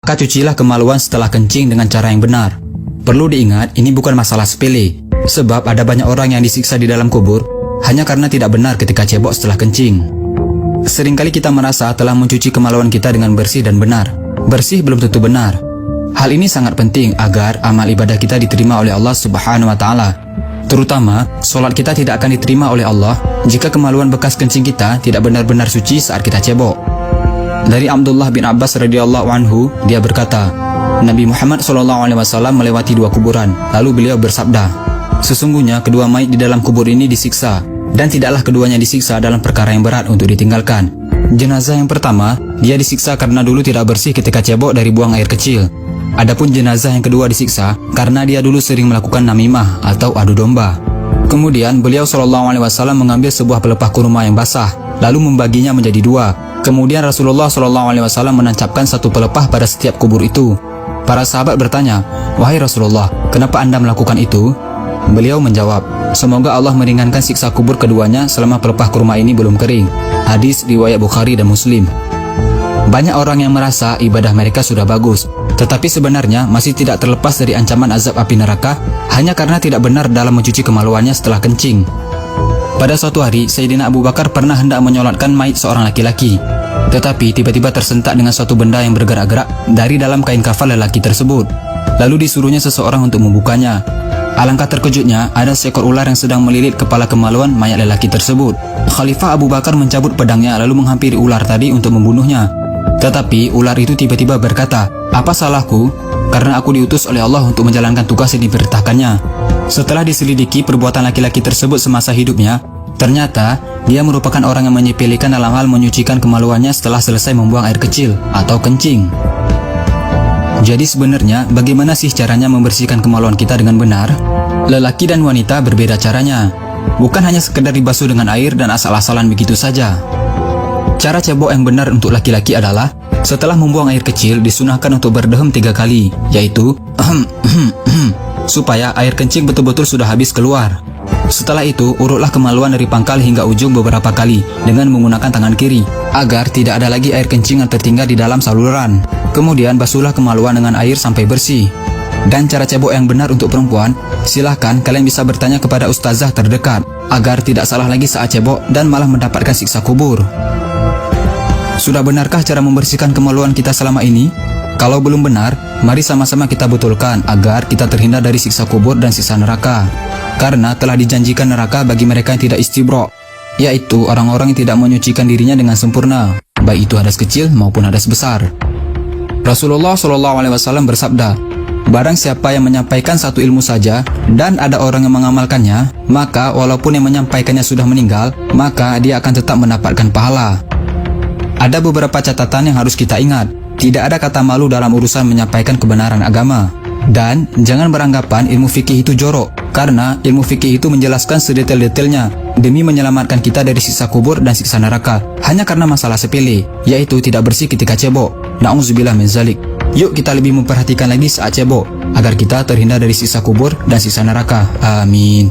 maka cucilah kemaluan setelah kencing dengan cara yang benar. Perlu diingat, ini bukan masalah sepele, sebab ada banyak orang yang disiksa di dalam kubur hanya karena tidak benar ketika cebok setelah kencing. Seringkali kita merasa telah mencuci kemaluan kita dengan bersih dan benar. Bersih belum tentu benar. Hal ini sangat penting agar amal ibadah kita diterima oleh Allah Subhanahu wa Ta'ala. Terutama, solat kita tidak akan diterima oleh Allah jika kemaluan bekas kencing kita tidak benar-benar suci saat kita cebok. Dari Abdullah bin Abbas radhiyallahu anhu, dia berkata, Nabi Muhammad SAW melewati dua kuburan, lalu beliau bersabda, sesungguhnya kedua mayit di dalam kubur ini disiksa, dan tidaklah keduanya disiksa dalam perkara yang berat untuk ditinggalkan. Jenazah yang pertama, dia disiksa karena dulu tidak bersih ketika cebok dari buang air kecil. Adapun jenazah yang kedua disiksa karena dia dulu sering melakukan namimah atau adu domba. Kemudian beliau SAW mengambil sebuah pelepah kurma yang basah, lalu membaginya menjadi dua. Kemudian Rasulullah SAW menancapkan satu pelepah pada setiap kubur itu. Para sahabat bertanya, wahai Rasulullah, kenapa Anda melakukan itu? Beliau menjawab, semoga Allah meringankan siksa kubur keduanya selama pelepah kurma ini belum kering. Hadis riwayat Bukhari dan Muslim. Banyak orang yang merasa ibadah mereka sudah bagus, tetapi sebenarnya masih tidak terlepas dari ancaman azab api neraka hanya karena tidak benar dalam mencuci kemaluannya setelah kencing. Pada suatu hari, Sayyidina Abu Bakar pernah hendak menyolatkan mayit seorang laki-laki, tetapi tiba-tiba tersentak dengan suatu benda yang bergerak-gerak dari dalam kain kafan lelaki tersebut. Lalu disuruhnya seseorang untuk membukanya. Alangkah terkejutnya, ada seekor ular yang sedang melilit kepala kemaluan mayat lelaki tersebut. Khalifah Abu Bakar mencabut pedangnya lalu menghampiri ular tadi untuk membunuhnya. Tetapi ular itu tiba-tiba berkata, apa salahku? Karena aku diutus oleh Allah untuk menjalankan tugas yang diperintahkannya. Setelah diselidiki perbuatan laki-laki tersebut semasa hidupnya, ternyata dia merupakan orang yang menyepelekan dalam hal menyucikan kemaluannya setelah selesai membuang air kecil atau kencing. Jadi sebenarnya bagaimana sih caranya membersihkan kemaluan kita dengan benar? Lelaki dan wanita berbeda caranya. Bukan hanya sekedar dibasuh dengan air dan asal-asalan begitu saja. Cara cebok yang benar untuk laki-laki adalah setelah membuang air kecil disunahkan untuk berdehem 3 kali, yaitu supaya air kencing betul-betul sudah habis keluar. Setelah itu, urutlah kemaluan dari pangkal hingga ujung beberapa kali dengan menggunakan tangan kiri, agar tidak ada lagi air kencing yang tertinggal di dalam saluran. Kemudian basuhlah kemaluan dengan air sampai bersih. Dan cara cebok yang benar untuk perempuan, silahkan kalian bisa bertanya kepada ustazah terdekat, agar tidak salah lagi saat cebok dan malah mendapatkan siksa kubur. Sudah benarkah cara membersihkan kemaluan kita selama ini? Kalau belum benar, mari sama-sama kita betulkan agar kita terhindar dari siksa kubur dan siksa neraka. Karena telah dijanjikan neraka bagi mereka yang tidak istibro, yaitu orang-orang yang tidak menyucikan dirinya dengan sempurna, baik itu hadas kecil maupun hadas besar. Rasulullah SAW bersabda, barang siapa yang menyampaikan satu ilmu saja dan ada orang yang mengamalkannya, maka walaupun yang menyampaikannya sudah meninggal, maka dia akan tetap mendapatkan pahala. Ada beberapa catatan yang harus kita ingat. Tidak ada kata malu dalam urusan menyampaikan kebenaran agama. Dan jangan beranggapan ilmu fikih itu jorok, karena ilmu fikih itu menjelaskan sedetail-detailnya demi menyelamatkan kita dari siksa kubur dan siksa neraka, hanya karena masalah sepele, yaitu tidak bersih ketika cebok. Na'udzubillah min zalik. Yuk kita lebih memperhatikan lagi saat cebok, agar kita terhindar dari siksa kubur dan siksa neraka. Amin.